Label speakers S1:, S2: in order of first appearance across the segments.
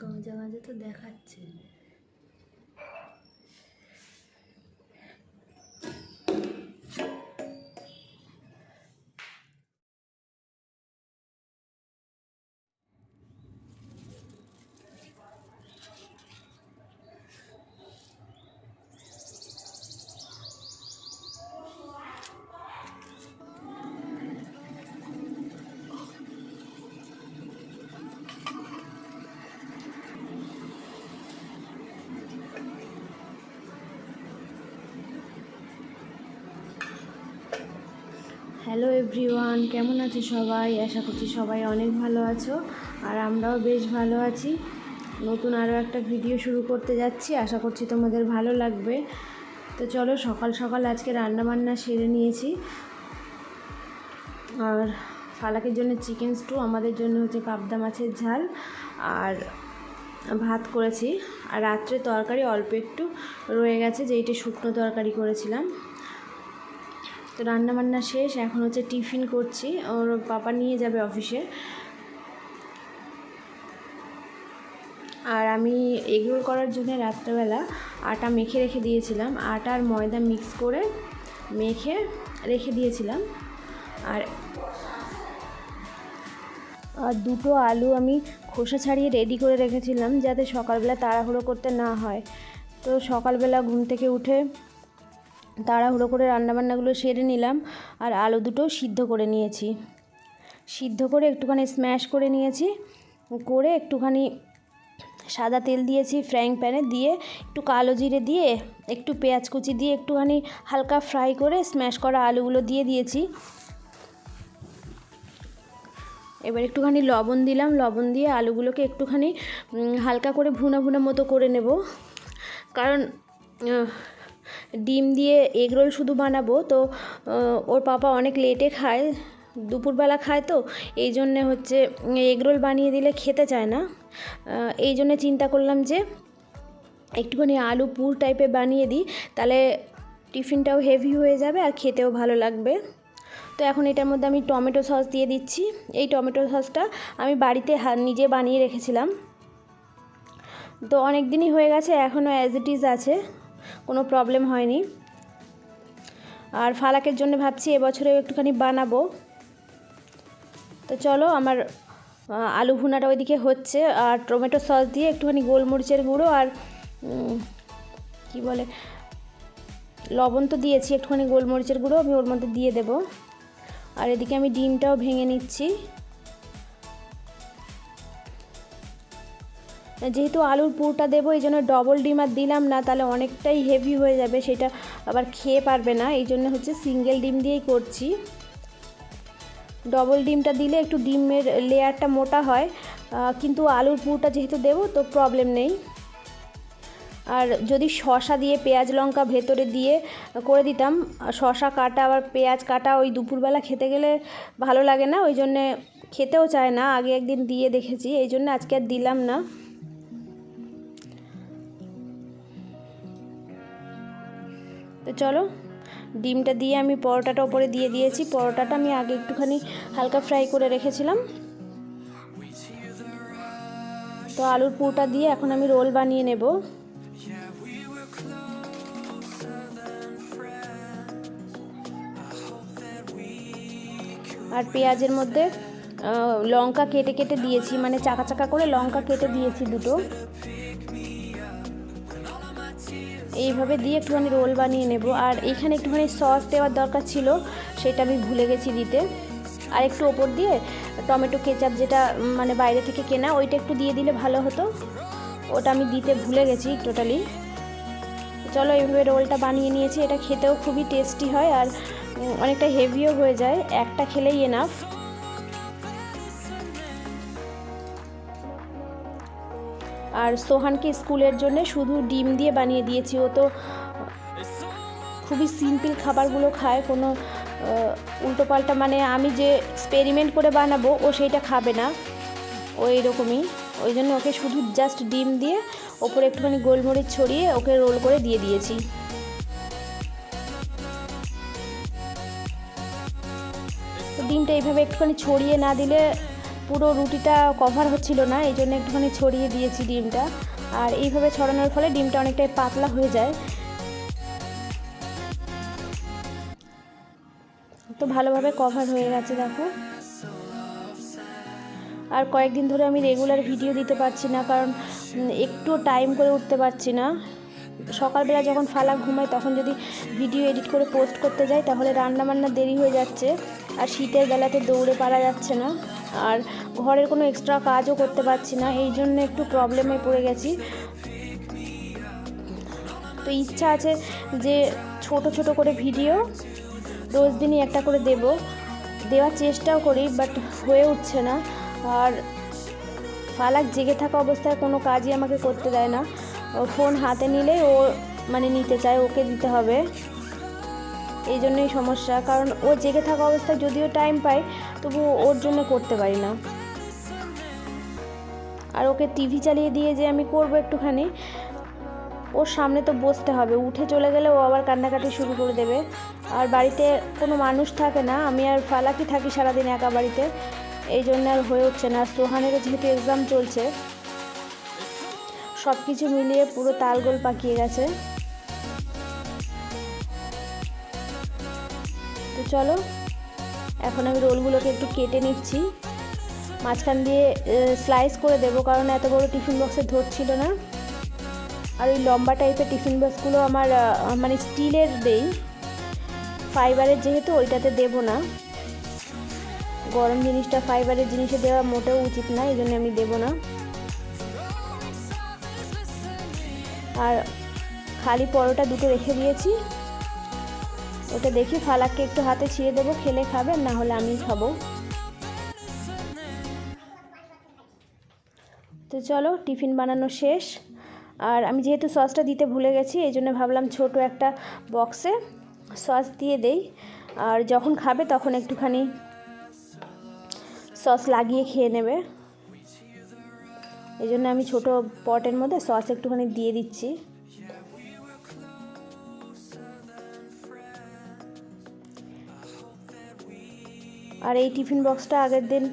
S1: গাঁজা গাঁজা তো দেখাচ্ছে। হ্যালো এভরিওয়ান, কেমন আছো সবাই? আশা করছি সবাই অনেক ভালো আছো, আর আমরাও বেশ ভালো আছি। নতুন আরও একটা ভিডিও শুরু করতে যাচ্ছি, আশা করছি তোমাদের ভালো লাগবে। তো চলো, সকাল সকাল আজকে রান্নাবান্না সেরে নিয়েছি। আর ফালাকের জন্য চিকেন স্টু, আমাদের জন্য হচ্ছে পাবদা মাছের ঝাল আর ভাত করেছি। আর রাত্রে তরকারি অল্প একটু রয়ে গেছে, যেইটা শুকনো তরকারি করেছিলাম। তো রান্নাবান্না শেষ, এখন হচ্ছে টিফিন করছি। ওর পাপা নিয়ে যাবে অফিসে। আর আমি এগরোল করার জন্য রাত্রেবেলা আটা মেখে রেখে দিয়েছিলাম। আটা আর ময়দা মিক্স করে মেখে রেখে দিয়েছিলাম। আর দুটো আলু আমি খোসা ছাড়িয়ে রেডি করে রেখেছিলাম, যাতে সকালবেলা তাড়াহুড়ো করতে না হয়। তো সকালবেলা ঘুম থেকে উঠে তাড়াহুড়ো করে রান্নাবান্নাগুলো সেরে নিলাম। আর আলু দুটো সিদ্ধ করে নিয়েছি, সিদ্ধ করে একটুখানি স্ম্যাশ করে নিয়েছি। করে একটুখানি সাদা তেল দিয়েছি ফ্রাইং প্যানে, দিয়ে একটু কালো জিরে দিয়ে একটু পেঁয়াজ কুচি দিয়ে একটুখানি হালকা ফ্রাই করে স্ম্যাশ করা আলুগুলো দিয়ে দিয়েছি। এবার একটুখানি লবণ দিলাম, লবণ দিয়ে আলুগুলোকে একটুখানি হালকা করে ভুনা ভুনা মতো করে নেব। কারণ ডিম দিয়ে এগরোল শুধু বানাবো, তো ওর পাপা অনেক লেটে খায়, দুপুরবেলা খায়, তো এই জন্যে হচ্ছে এগরোল বানিয়ে দিলে খেতে চায় না। এই জন্যে চিন্তা করলাম যে একটুখানি আলু পুর টাইপের বানিয়ে দিই, তাহলে টিফিনটাও হেভি হয়ে যাবে আর খেতেও ভালো লাগবে। তো এখন এটার মধ্যে আমি টমেটো সস দিয়ে দিচ্ছি। এই টমেটো সসটা আমি বাড়িতে নিজে বানিয়ে রেখেছিলাম, তো অনেক দিনই হয়ে গেছে, এখনও অ্যাজ ইট ইজ আছে, কোনো প্রবলেম হয়নি। আর ফালাকের জন্য ভাবছি এবছরেও একটুখানি বানাবো। তো চলো, আমার আলু ভুনাটা ওইদিকে হচ্ছে, আর টমেটো সস দিয়ে একটুখানি গোলমরিচের গুঁড়ো আর কি বলে লবণ তো দিয়েছি, একটুখানি গোলমরিচের গুঁড়ো আমি ওর মধ্যে দিয়ে দেবো। আর এদিকে আমি ডিমটাও ভেঙে নিচ্ছি। যেহেতু আলুর পুরটা দেবো, এই জন্য ডবল ডিম আর দিলাম না, তাহলে অনেকটাই হেভি হয়ে যাবে, সেটা আবার খেয়ে পারবে না। এই জন্য হচ্ছে সিঙ্গেল ডিম দিয়েই করছি। ডবল ডিমটা দিলে একটু ডিমের লেয়ারটা মোটা হয়, কিন্তু আলুর পুরটা যেহেতু দেবো তো প্রবলেম নেই। আর যদি শসা দিয়ে পেঁয়াজ লঙ্কা ভেতরে দিয়ে করে দিতাম, শসা কাটা আবার পেঁয়াজ কাটা ওই দুপুরবেলা খেতে গেলে ভালো লাগে না, ওই জন্যে খেতেও চায় না। আগে একদিন দিয়ে দেখেছি, এই জন্য আজকে আর দিলাম না। তো চলো, ডিমটা দিয়ে আমি পরোটাটা ওপরে দিয়ে দিয়েছি। পরোটাটা আমি আগে একটুখানি হালকা ফ্রাই করে রেখেছিলাম। তো আলুর পুরটা দিয়ে এখন আমি রোল বানিয়ে নেব। আর পেঁয়াজের মধ্যে লঙ্কা কেটে কেটে দিয়েছি, মানে চাকা চাকা করে লঙ্কা কেটে দিয়েছি দুটো। এইভাবে দিয়ে একটুখানি রোল বানিয়ে নেব। আর এইখানে একটুখানি সস দেওয়ার দরকার ছিল, সেটা আমি ভুলে গেছি দিতে। আর একটু ওপর দিয়ে টমেটো কেচাপ, যেটা মানে বাইরে থেকে কেনা, ওইটা একটু দিয়ে দিলে ভালো হতো, ওটা আমি দিতে ভুলে গেছি টোটালি। চলো, এইভাবে রোলটা বানিয়ে নিয়েছি। এটা খেতেও খুবই টেস্টি হয় আর অনেকটা হেভিও হয়ে যায়, একটা খেলেই এনাফ। আর সোহানকে স্কুলের জন্য শুধু ডিম দিয়ে বানিয়ে দিয়েছি। ও তো খুবই সিম্পল খাবারগুলো খায়, কোনো উল্টোপাল্টা, মানে আমি যে এক্সপেরিমেন্ট করে বানাবো ও সেইটা খাবে না, ও এরকমই। ওই জন্য ওকে শুধু জাস্ট ডিম দিয়ে ওপরে একটুখানি গোলমরিচ ছড়িয়ে ওকে রোল করে দিয়ে দিয়েছি। ডিমটা এইভাবে একটুখানি ছড়িয়ে না দিলে পুরো রুটিটা কভার হচ্ছিল না, এই জন্য একটুখানি ছড়িয়ে দিয়েছি ডিমটা। আর এইভাবে ছড়ানোর ফলে ডিমটা অনেকটাই পাতলা হয়ে যায়। তো ভালোভাবে কভার হয়ে গেছে দেখো। আর কয়েকদিন ধরে আমি রেগুলার ভিডিও দিতে পারছি না, কারণ একটু টাইম করে উঠতে পারছি না। সকালবেলা যখন ফালাক ঘুমায় তখন যদি ভিডিও এডিট করে পোস্ট করতে যাই তাহলে রান্নাবান্না দেরি হয়ে যাচ্ছে, আর শীতের বেলাতে দৌড়ে পারা যাচ্ছে না, আর ঘরের কোনো এক্সট্রা কাজও করতে পারছি না, এই জন্য একটু প্রবলেমে পড়ে গেছি। তো ইচ্ছা আছে যে ছোট ছোট করে ভিডিও রোজ দিনই একটা করে দেওয়ার চেষ্টাও করি, বাট হয়ে উঠছে না। আর ফালাক জেগে থাকা অবস্থায় কোনো কাজই আমাকে করতে দেয় না, ফোন হাতে নিলেই ও মানে নিতে চায়, ওকে দিতে হবে, এই জন্যই সমস্যা। কারণ ও জেগে থাকা অবস্থায় যদিও টাইম পাই তবু ওর জন্য করতে পারি না। আর ওকে টিভি চালিয়ে দিয়ে যে আমি করব একটুখানি, ওর সামনে তো বসতে হবে, উঠে চলে গেলে ও আবার কান্নাকাটি শুরু করে দেবে। আর বাড়িতে কোনো মানুষ থাকে না, আমি আর ফালাকই থাকি সারাদিন একা বাড়িতে, এই জন্য আর হয়ে উঠছে না। আর সোহানেরও যেহেতু এক্সাম চলছে, সব কিছু মিলিয়ে পুরো তালগোল পাকিয়ে গেছে। তো চলো এখন আমি রোলগুলোকে একটু কেটে নিচ্ছি, মাঝখান দিয়ে স্লাইস করে দেবো, কারণ এত বড় টিফিন বক্সে ধরছিল না। আর ওই লম্বা টাইপের টিফিন বক্সগুলো আমার মানে স্টিলের দেই, ফাইবারের যেহেতু ওইটাতে দেবো না, গরম জিনিসটা ফাইবারের জিনিসে দেওয়া মোটেও উচিত না, এই জন্য আমি দেবো না। আর খালি পরোটা দুটো রেখে দিয়েছি, ওটা দেখি ফালাককে একটু হাতে ছিঁড়ে দেবো, খেলে খাবে, না হলে আমি খাবো। তো চলো টিফিন বানানো শেষ। আর আমি যেহেতু সসটা দিতে ভুলে গেছি, এই জন্য ভাবলাম ছোট একটা বক্সে সস দিয়ে দেই, আর যখন খাবে তখন একটুখানি সস লাগিয়ে খেয়ে নেবে, এই জন্য আমি ছোট পটের মধ্যে সস একটুখানি দিয়ে দিচ্ছি। আর এই টিফিন বক্সটা আগের দিন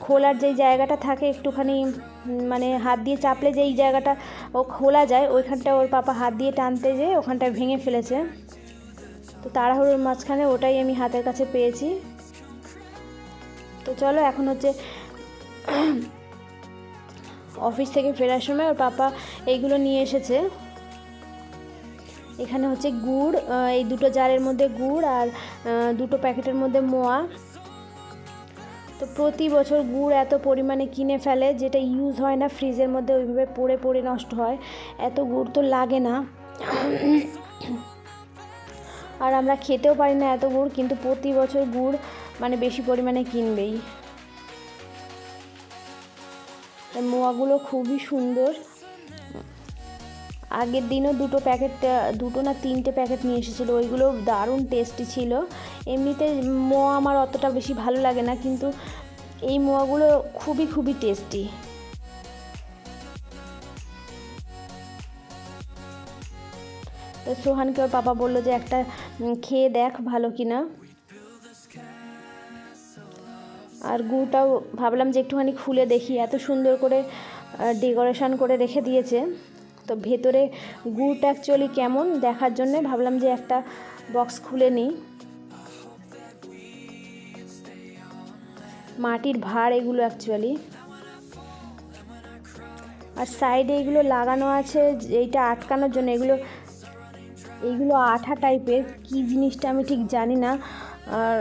S1: খোলার যেই জায়গাটা থাকে একটুখানি মানে হাত দিয়ে চাপলে যেই জায়গাটা ও খোলা যায়, ওইখানটা ওর পাপা হাত দিয়ে টানতে যেয়ে ওখানটা ভেঙে ফেলেছে। তো তাড়াহুড়োর মাঝখানে ওটাই আমি হাতের কাছে পেয়েছি। তো চলো এখন হচ্ছে অফিস থেকে ফেরার সময় ওর পাপা এইগুলো নিয়ে এসেছে। এখানে হচ্ছে গুড়, এই দুটো জারের মধ্যে গুড় আর দুটো প্যাকেটের মধ্যে মোয়া। তো প্রতি বছর গুড় এত পরিমাণে কিনে ফেলে, যেটা ইউজ হয় না ফ্রিজের মধ্যে ওইভাবে পড়ে পড়ে নষ্ট হয়, এত গুড় তো লাগে না। আর আমরা খেতেও পারি না এত গুড়, কিন্তু প্রতি বছর গুড় মানে বেশি পরিমাণে কিনবেই। মোয়াগুলো খুবই সুন্দর, আগের দিনও দুটো না তিনটে প্যাকেট নিয়ে এসেছিলো, ওইগুলো দারুণ টেস্টি ছিল। এমনিতে মোয়া আমার অতটা বেশি ভালো লাগে না, কিন্তু এই মোয়াগুলো খুবই খুবই টেস্টি। তো সোহানকে ওর পাপা বললো যে একটা খেয়ে দেখ ভালো কিনা। আর গুড়টাও ভাবলাম যে একটুখানি খুলে দেখি, এত সুন্দর করে ডেকোরেশন করে রেখে দিয়েছে, তো ভেতরে গুড়টা অ্যাকচুয়ালি কেমন দেখার জন্য ভাবলাম যে একটা বক্স খুলে নিই। মাটির ভাঁড় এগুলো অ্যাকচুয়ালি, আর সাইডে এগুলো লাগানো আছে এইটা আটকানোর জন্য, এইগুলো আঠা টাইপের, কি জিনিসটা আমি ঠিক জানি না। আর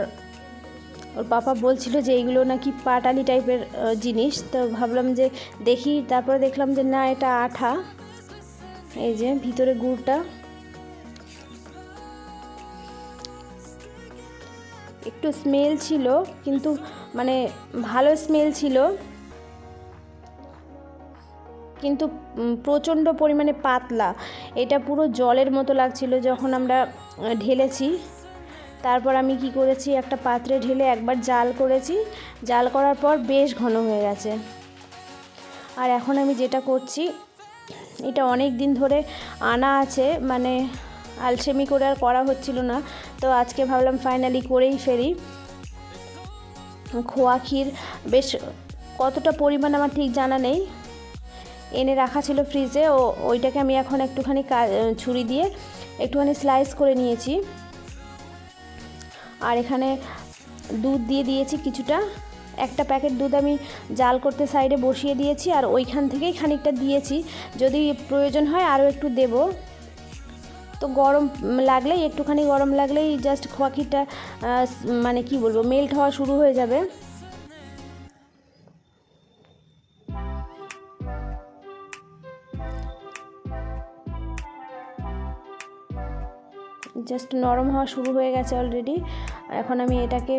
S1: ওর পাপা বলছিল যে এইগুলো নাকি পাটালি টাইপের জিনিস, তো ভাবলাম যে দেখি, তারপরে দেখলাম যে না, এটা আঠা। এই যে ভিতরে গুড়টা একটু স্মেল ছিল, কিন্তু মানে ভালো স্মেল ছিল, কিন্তু প্রচণ্ড পরিমাণে পাতলা, এটা পুরো জলের মতো লাগছিল যখন আমরা ঢেলেছি। তারপর আমি কি করেছি, একটা পাত্রে ঢেলে একবার জাল করেছি, জাল করার পর বেশ ঘন হয়ে গেছে। আর এখন আমি যেটা করছি, এটা অনেক দিন ধরে আনা আছে, মানে আলসেমি করে আর করা হচ্ছিল না, তো আজকে ভাবলাম ফাইনালি করেই ফেরি। খোয়া ক্ষীর বেশ কতটা পরিমাণ আমার ঠিক জানা নেই, এনে রাখা ছিল ফ্রিজে। ওইটাকে আমি এখন একটুখানি ছুরি দিয়ে একটুখানি স্লাইস করে নিয়েছি। আর এখানে দুধ দিয়ে দিয়েছি কিছুটা, একটা প্যাকেট দুধ আমি জাল করতে সাইডে বসিয়ে দিয়েছি, আর ওইখান থেকেই খানিকটা দিয়েছি, যদি প্রয়োজন হয় আরও একটু দেব। তো গরম লাগলেই, একটুখানি গরম লাগলেই জাস্ট খোয়া ক্ষীরটা মানে কি বলবো, মেল্ট হওয়া শুরু হয়ে যাবে। জাস্ট নরম হওয়া শুরু হয়ে গেছে অলরেডি। এখন আমি এটাকে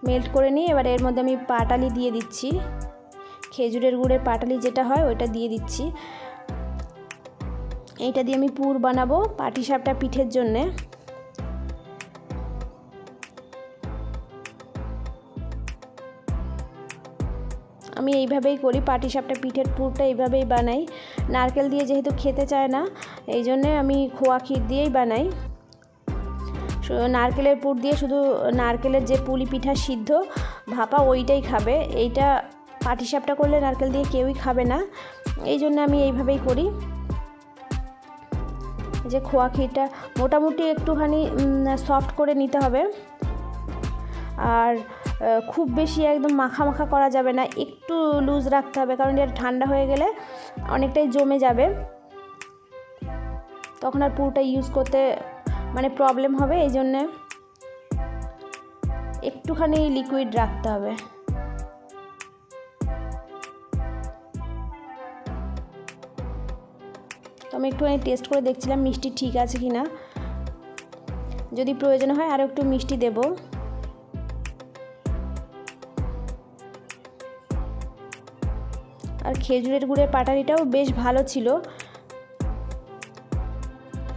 S1: মেল্ট করে নিয়ে এবার এর মধ্যে আমি পাটালি দিয়ে দিচ্ছি, খেজুরের গুড়ের পাটালি যেটা হয় ওইটা দিয়ে দিচ্ছি। এইটা দিয়ে আমি পুর বানাবো পাটিসাপটা পিঠের জন্যে। আমি এইভাবেই করি, পাটিসাপটা পিঠের পুরটা এইভাবেই বানাই। নারকেল দিয়ে যেহেতু খেতে চায় না, এই জন্যে আমি খোয়া ক্ষীর দিয়েই বানাই। নারকেলের পুর দিয়ে শুধু নারকেলের যে পুলি পিঠা সিদ্ধ ভাপা ওইটাই খাবে, এইটা পাটিসাপটা করলে নারকেল দিয়ে কেউই খাবে না, এই জন্য আমি এইভাবেই করি। যে খোয়া ক্ষীরটা মোটামুটি একটুখানি সফট করে নিতে হবে, আর খুব বেশি একদম মাখা মাখা করা যাবে না, একটু লুজ রাখতে হবে, কারণ এটা ঠান্ডা হয়ে গেলে অনেকটাই জমে যাবে, তখন আর পুরটা ইউজ করতে মানে প্রবলেম হবে, এই জন্যে একটুখানি লিকুইড রাখতে হবে। তো আমি একটুখানি টেস্ট করে দেখছিলাম মিষ্টি ঠিক আছে কি না, যদি প্রয়োজন হয় আরও একটু মিষ্টি দেব। আর খেজুরের গুড়ের পাটালিটাও বেশ ভালো ছিল।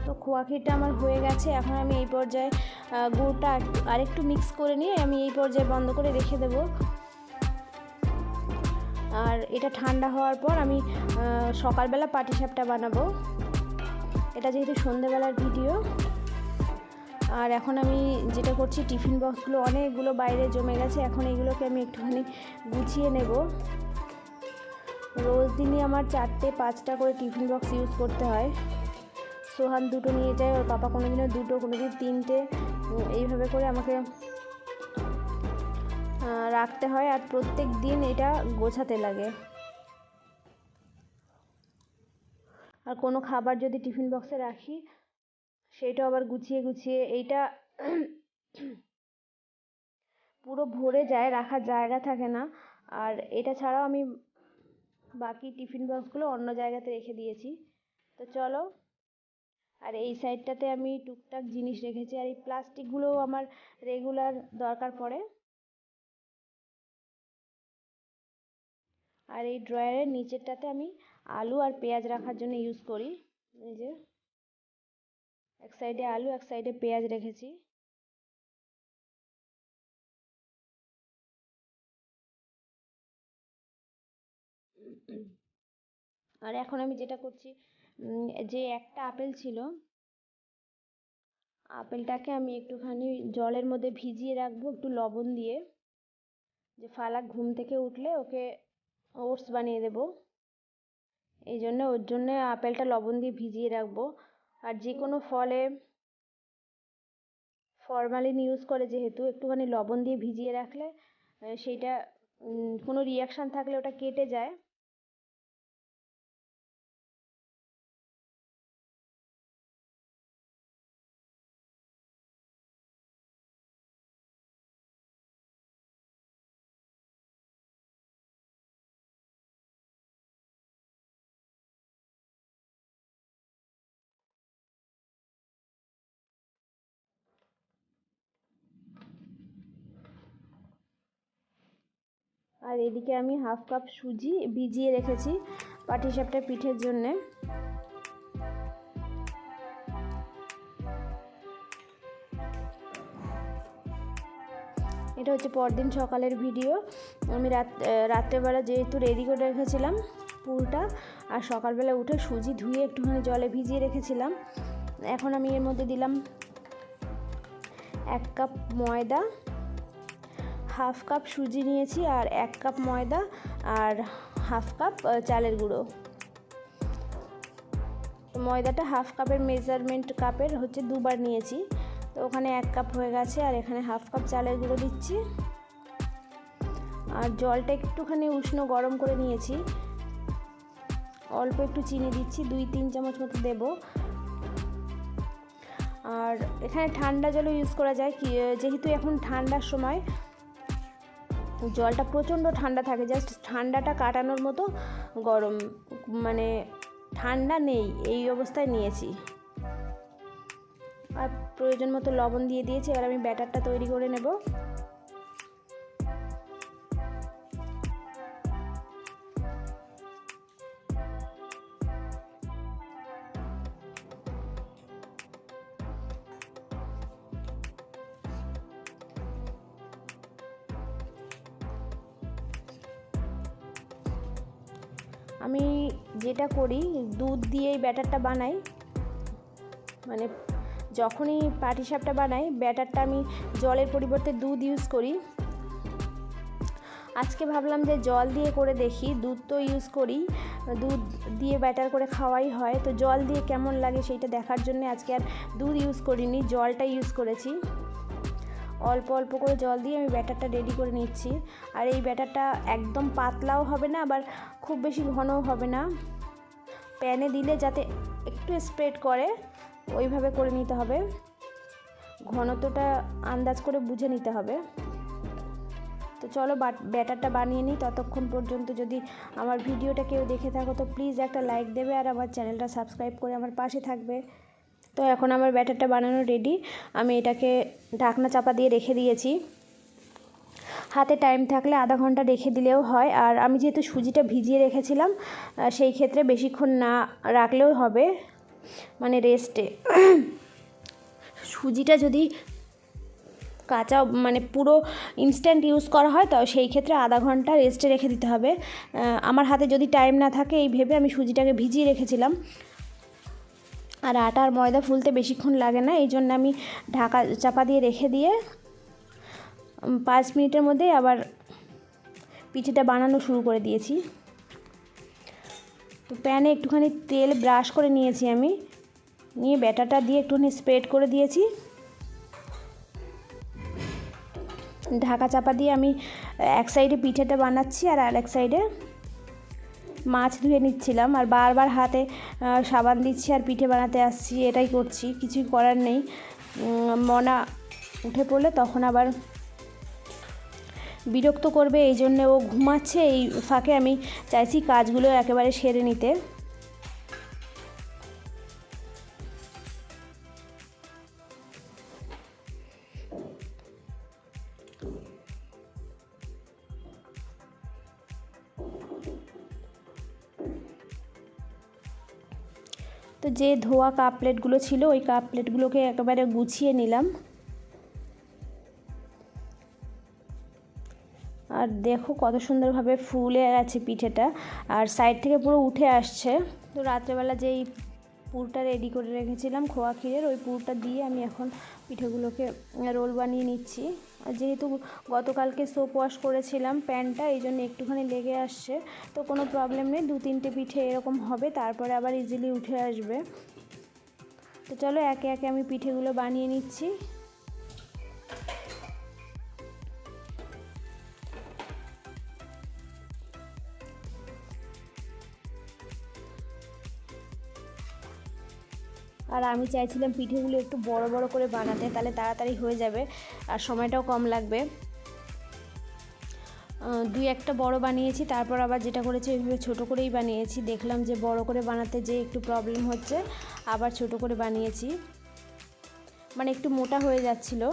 S1: তো খোয়া ক্ষীরটা আমার হয়ে গেছে, এখন আমি এই পর্যায়ে গুড়টা আরেকটু মিক্স করে নিয়ে আমি এই পর্যায়ে বন্ধ করে রেখে দেব। আর এটা ঠান্ডা হওয়ার পর আমি সকালবেলা পাটিসাপটা বানাবো, এটা যেহেতু সন্ধ্যেবেলার ভিডিও। আর এখন আমি যেটা করছি, টিফিন বক্সগুলো অনেকগুলো বাইরে জমে গেছে, এখন এগুলোকে আমি একটুখানি গুছিয়ে নেব। রোজ দিনই আমার 4-5টা করে টিফিন বক্স ইউজ করতে হয়। সোহান 2টো নিয়ে যায়, ওর পাপা কোনোদিনও 2টো, কোনোদিন 3টে, এইভাবে করে আমাকে রাখতে হয়, আর প্রত্যেক দিন এটা গোছাতে লাগে। আর কোনো খাবার যদি টিফিন বক্সে রাখি সেইটাও আবার গুছিয়ে গুছিয়ে, এইটা পুরো ভরে যায়, রাখার জায়গা থাকে না। আর এটা ছাড়াও আমি বাকি টিফিন বক্সগুলো অন্য জায়গাতে রেখে দিয়েছি। তো চলো, আর এই সাইডটাতে আমি টুকটাক জিনিস রেখেছি, আর এই প্লাস্টিকগুলোও আমার রেগুলার দরকার পড়ে। আর এই ড্রয়ারের নিচেরটাতে আমি আলু আর পেঁয়াজ রাখার জন্য ইউজ করি। এই যে এক সাইডে আলু, এক সাইডে পেঁয়াজ রেখেছি। আর এখন আমি যেটা করছি, যে একটা আপেল ছিল, আপেলটাকে আমি একটুখানি জলের মধ্যে ভিজিয়ে রাখবো একটু লবণ দিয়ে, যে ফালাক ঘুম থেকে উঠলে ওকে ওটস বানিয়ে দেবো, এই জন্য ওর জন্য আপেলটা লবণ দিয়ে ভিজিয়ে রাখবো। আর যে কোনো ফলে ফরমালিন ইউজ করে যেহেতু, একটুখানি লবণ দিয়ে ভিজিয়ে রাখলে সেইটা কোনো রিয়াকশান থাকলে ওটা কেটে যায়। আর এদিকে আমি 1/2 কাপ সুজি ভিজিয়ে রেখেছি পাটিসাপটা পিঠের জন্যে। এটা হচ্ছে পরদিন সকালের ভিডিও। আমি রাত্রেবেলা যেহেতু রেডি করে রেখেছিলাম পুরটা, আর সকালবেলা উঠে সুজি ধুয়ে একটুখানি জলে ভিজিয়ে রেখেছিলাম। এখন আমি এর মধ্যে দিলাম 1 কাপ ময়দা, হাফ কাপ সুজি নিয়েছি, আর 1 কাপ ময়দা আর হাফ কাপ চালের গুঁড়ো। ময়দাটা হাফ কাপের মেজারমেন্ট কাপের হচ্ছে 2 বার নিয়েছি, তো ওখানে 1 কাপ হয়ে গেছে। আর এখানে হাফ কাপ চালের গুঁড়ো দিচ্ছি, আর জলটা একটুখানি উষ্ণ গরম করে নিয়েছি। অল্প একটু চিনি দিচ্ছি, 2-3 চামচ মতো দেব। আর এখানে ঠান্ডা জলও ইউজ করা যায়, যেহেতু এখন ঠান্ডার সময় জলটা প্রচণ্ড ঠান্ডা থাকে, জাস্ট ঠান্ডাটা কাটানোর মতো গরম, মানে ঠান্ডা নেই এই অবস্থায় নিয়েছি। আর প্রয়োজন মতো লবণ দিয়ে দিয়েছি। এবার আমি ব্যাটারটা তৈরি করে নেব। আমি যেটা করি, দুধ দিয়েই ব্যাটারটা বানাই, মানে যখনই পাটিসাপটা বানাই ব্যাটারটা আমি জলের পরিবর্তে দুধ ইউজ করি। আজকে ভাবলাম যে জল দিয়ে করে দেখি, দুধ তো ইউজ করি, দুধ দিয়ে ব্যাটার করে খাওয়াই হয়, তো জল দিয়ে কেমন লাগে সেইটা দেখার জন্য আজকে আর দুধ ইউজ করিনি, জলটা ইউজ করেছি। অল্প অল্প করে জল দিয়ে আমি ব্যাটারটা রেডি করে নিচ্ছি। আর এই ব্যাটারটা একদম পাতলাও হবে না, আবার খুব বেশি ঘনও হবে না। প্যানে দিলে যাতে একটু স্প্রেড করে ওইভাবে করে নিতে হবে, ঘনত্বটা আন্দাজ করে বুঝে নিতে হবে। তো চলো ব্যাটারটা বানিয়ে নিই। ততক্ষণ পর্যন্ত যদি আমার ভিডিওটা কেউ দেখে থাকো তো প্লিজ একটা লাইক দেবে, আর আমার চ্যানেলটা সাবস্ক্রাইব করে আমার পাশে থাকবে। তো এখন আমার ব্যাটারটা বানানো রেডি। আমি এটাকে ঢাকনা চাপা দিয়ে রেখে দিয়েছি। হাতে টাইম থাকলে আধা ঘন্টা রেখে দিলেও হয়। আর আমি যেহেতু সুজিটা ভিজিয়ে রেখেছিলাম, সেই ক্ষেত্রে বেশিক্ষণ না রাখলেও হবে, মানে রেস্টে। সুজিটা যদি কাঁচা মানে পুরো ইনস্ট্যান্ট ইউজ করা হয় তো সেই ক্ষেত্রে আধা ঘন্টা রেস্টে রেখে দিতে হবে। আমার হাতে যদি টাইম না থাকে এই ভেবে আমি সুজিটাকে ভিজিয়ে রেখেছিলাম। আর আটা আর ময়দা ফুলতে বেশিক্ষণ লাগে না, এই জন্য আমি ঢাকা চাপা দিয়ে রেখে দিয়ে 5 মিনিটের মধ্যে আবার পিঠেটা বানানো শুরু করে দিয়েছি। তো প্যানে একটুখানি তেল ব্রাশ করে নিয়েছি আমি, নিয়ে ব্যাটারটা দিয়ে একটুখানি স্প্রেড করে দিয়েছি। ঢাকা চাপা দিয়ে আমি এক সাইডে পিঠেটা বানাচ্ছি আর আরেক সাইডে মাছ ধুয়ে নিচ্ছিলাম, আর বারবার হাতে সাবান দিচ্ছি আর পিঠে বানাতে আসছি, এটাই করছি, কিছুই করার নেই। মনা উঠে পড়লে তখন আবার বিরক্ত করবে, এই জন্যে ও ঘুমাচ্ছে, এই ফাঁকে আমি চাইছি কাজগুলো একেবারে সেরে নিতে। তো যে ধোয়া কাপ প্লেটগুলো ছিল ওই কাপ প্লেটগুলোকে একেবারে গুছিয়ে নিলাম। আর দেখো কত সুন্দরভাবে ফুলে গেছে পিঠেটা, আর সাইড থেকে পুরো উঠে আসছে। তো রাত্রেবেলা যেই পুরটা রেডি করে রেখেছিলাম খোয়া ক্ষীরের, ওই পুরটা দিয়ে আমি এখন পিঠেগুলোকে রোল বানিয়ে নিচ্ছি। আর যেহেতু গতকালকে সোপ ওয়াশ করেছিলাম প্যানটা, এই জন্য একটুখানি লেগে আসছে, তো কোনো প্রবলেম নেই, 2-3টে পিঠে এরকম হবে, তারপরে আবার ইজিলি উঠে আসবে। তো চলো একে একে আমি পিঠেগুলো বানিয়ে নিচ্ছি। আর আমি চাইছিলাম পিঠেগুলো একটু বড় বড় করে বানাতে, তাহলে তাড়াতাড়ি হয়ে যাবে আর সময়টাও কম লাগবে। 2-1টা বড় বানিয়েছি, তারপর আবার যেটা করেছি ওইভাবে ছোটো করেই বানিয়েছি। দেখলাম যে বড় করে বানাতে যে একটু প্রবলেম হচ্ছে, আবার ছোটো করে বানিয়েছি, মানে একটু মোটা হয়ে যাচ্ছিলো।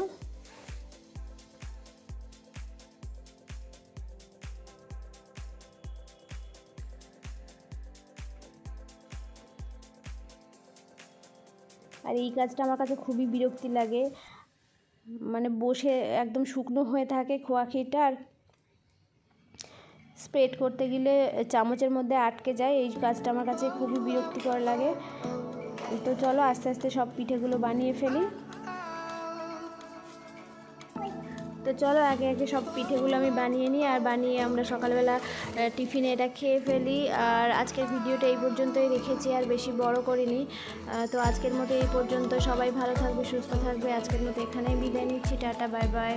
S1: আর এই কাজটা আমার কাছে খুবই বিরক্তি লাগে, মানে বসে একদম শুকনো হয়ে থাকে খোয়া ক্ষীরটা, আর স্প্রেড করতে গেলে চামচের মধ্যে আটকে যায়, এই কাজটা আমার কাছে খুবই বিরক্তিকর লাগে। তো চলো আস্তে আস্তে সব পিঠেগুলো বানিয়ে ফেলি। তো চলো একে একে সব পিঠেগুলো আমি বানিয়ে নিই, আর বানিয়ে আমরা সকালবেলা টিফিনে এটা খেয়ে ফেলি। আর আজকের ভিডিওটা এই পর্যন্তই রেখেছি, আর বেশি বড় করিনি। তো আজকের মতো এই পর্যন্ত। সবাই ভালো থাকবে, সুস্থ থাকবে। আজকের মতো এখানেই বিদায় নিচ্ছি। Tata, bye bye.